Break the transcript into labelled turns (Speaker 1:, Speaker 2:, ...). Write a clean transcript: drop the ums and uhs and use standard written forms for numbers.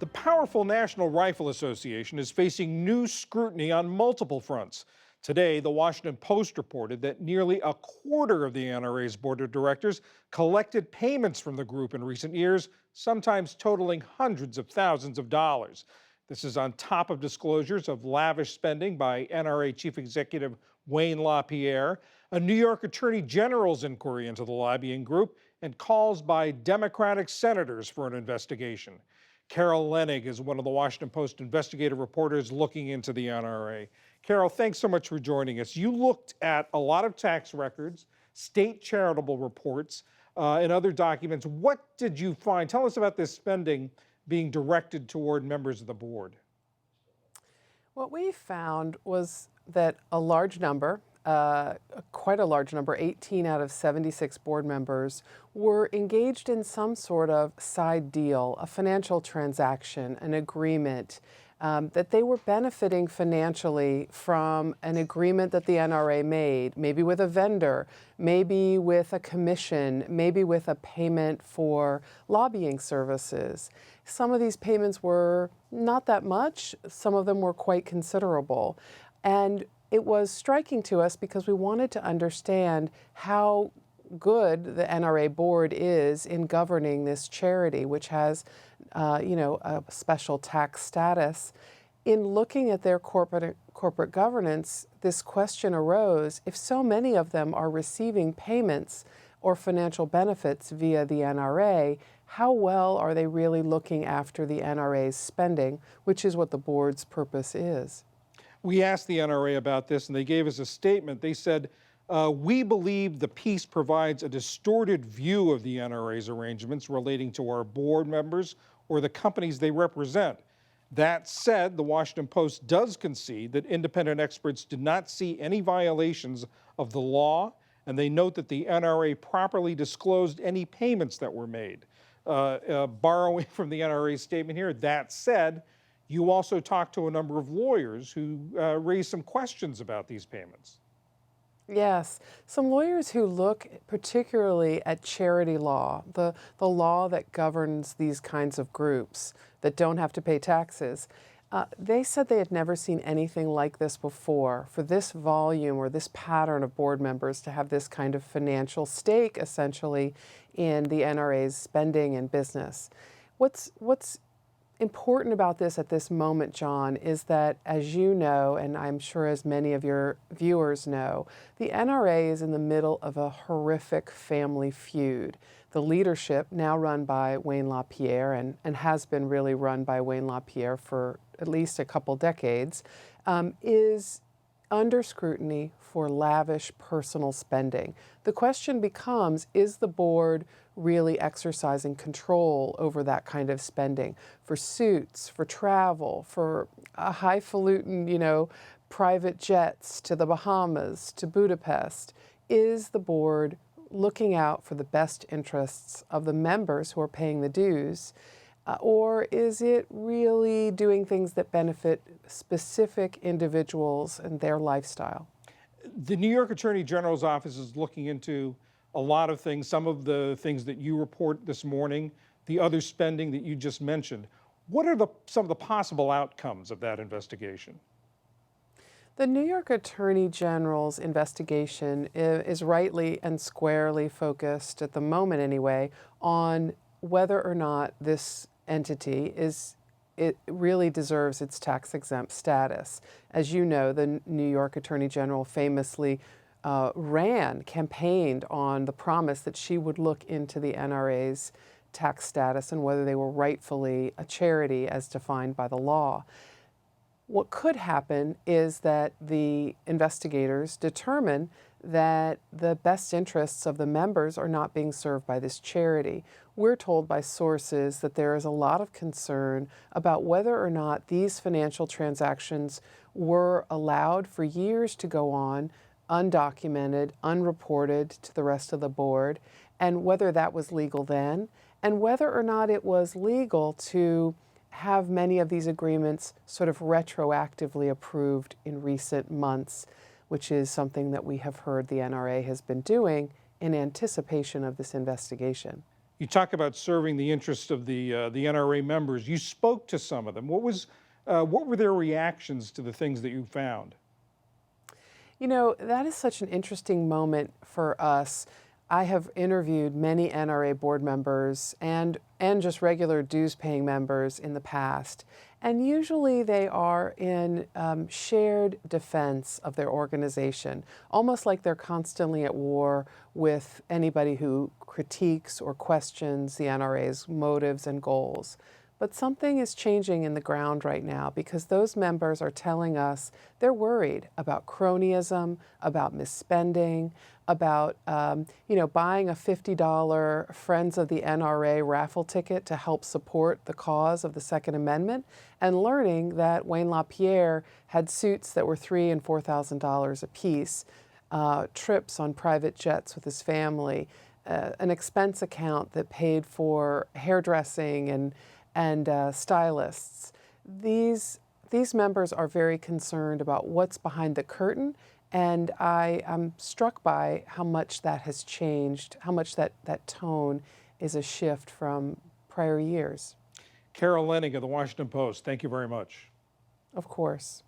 Speaker 1: The powerful National Rifle Association is facing new scrutiny on multiple fronts. Today, the Washington Post reported that nearly a quarter of the NRA's board of directors collected payments from the group in recent years, sometimes totaling hundreds of thousands of dollars. This is on top of disclosures of lavish spending by NRA Chief Executive Wayne LaPierre, a New York Attorney General's inquiry into the lobbying group, and calls by Democratic senators for an investigation. Carol Leonnig is one of the Washington Post investigative reporters looking into the NRA. Carol, thanks so much for joining us. You looked at a lot of tax records, state charitable reports, and other documents. What did you find? Tell us about this spending being directed toward members of the board.
Speaker 2: What we found was that a large number, quite a large number, 18 out of 76 board members, were engaged in some sort of side deal, a financial transaction, an agreement, that they were benefiting financially from an agreement that the NRA made, maybe with a vendor, maybe with a commission, maybe with a payment for lobbying services. Some of these payments were not that much, some of them were quite considerable. And it was striking to us because we wanted to understand how good the NRA board is in governing this charity, which has, a special tax status. In looking at their corporate governance, this question arose: if so many of them are receiving payments or financial benefits via the NRA, how well are they really looking after the NRA's spending, which is what the board's purpose is?
Speaker 1: We asked the NRA about this, and they gave us a statement. They said, we believe the piece provides a distorted view of the NRA's arrangements relating to our board members or the companies they represent. That said, the Washington Post does concede that independent experts did not see any violations of the law, and they note that the NRA properly disclosed any payments that were made. Borrowing from the NRA's statement here, that said, you also talked to a number of lawyers who raised some questions about these payments.
Speaker 2: Yes, some lawyers who look particularly at charity law, the law that governs these kinds of groups that don't have to pay taxes, they said they had never seen anything like this before, for this volume or this pattern of board members to have this kind of financial stake, essentially, in the NRA's spending and business. What's important about this at this moment, John, is that, as you know, and I'm sure as many of your viewers know, the NRA is in the middle of a horrific family feud. The leadership, now run by Wayne LaPierre, and has been really run by Wayne LaPierre for at least a couple decades, is under scrutiny for lavish personal spending. The question becomes, is the board really exercising control over that kind of spending for suits, for travel, for a highfalutin, private jets to the Bahamas, to Budapest? Is the board looking out for the best interests of the members who are paying the dues? Or is it really doing things that benefit specific individuals and their lifestyle?
Speaker 1: The New York Attorney General's office is looking into a lot of things, some of the things that you report this morning, the other spending that you just mentioned. What are some of the possible outcomes of that investigation?
Speaker 2: The New York Attorney General's investigation is rightly and squarely focused, at the moment anyway, on whether or not this entity it really deserves its tax-exempt status. As you know, the New York Attorney General famously campaigned on the promise that she would look into the NRA's tax status and whether they were rightfully a charity as defined by the law. What could happen is that the investigators determine that the best interests of the members are not being served by this charity. We're told by sources that there is a lot of concern about whether or not these financial transactions were allowed for years to go on, undocumented, unreported to the rest of the board, and whether that was legal then, and whether or not it was legal to have many of these agreements sort of retroactively approved in recent months, which is something that we have heard the NRA has been doing in anticipation of this investigation.
Speaker 1: You talk about serving the interests of the NRA members. You spoke to some of them. What were their reactions to the things that you found?
Speaker 2: You know, that is such an interesting moment for us. I have interviewed many NRA board members and just regular dues paying members in the past. And usually they are in shared defense of their organization, almost like they're constantly at war with anybody who critiques or questions the NRA's motives and goals. But something is changing in the ground right now because those members are telling us they're worried about cronyism, about misspending, about buying a $50 Friends of the NRA raffle ticket to help support the cause of the Second Amendment, and learning that Wayne LaPierre had suits that were $3,000 and $4,000 apiece, trips on private jets with his family, an expense account that paid for hairdressing and stylists. These members are very concerned about what's behind the curtain, and I am struck by how much that has changed, how much that tone is a shift from prior years.
Speaker 1: Carol Leonnig of the Washington Post, thank you very much.
Speaker 2: Of course.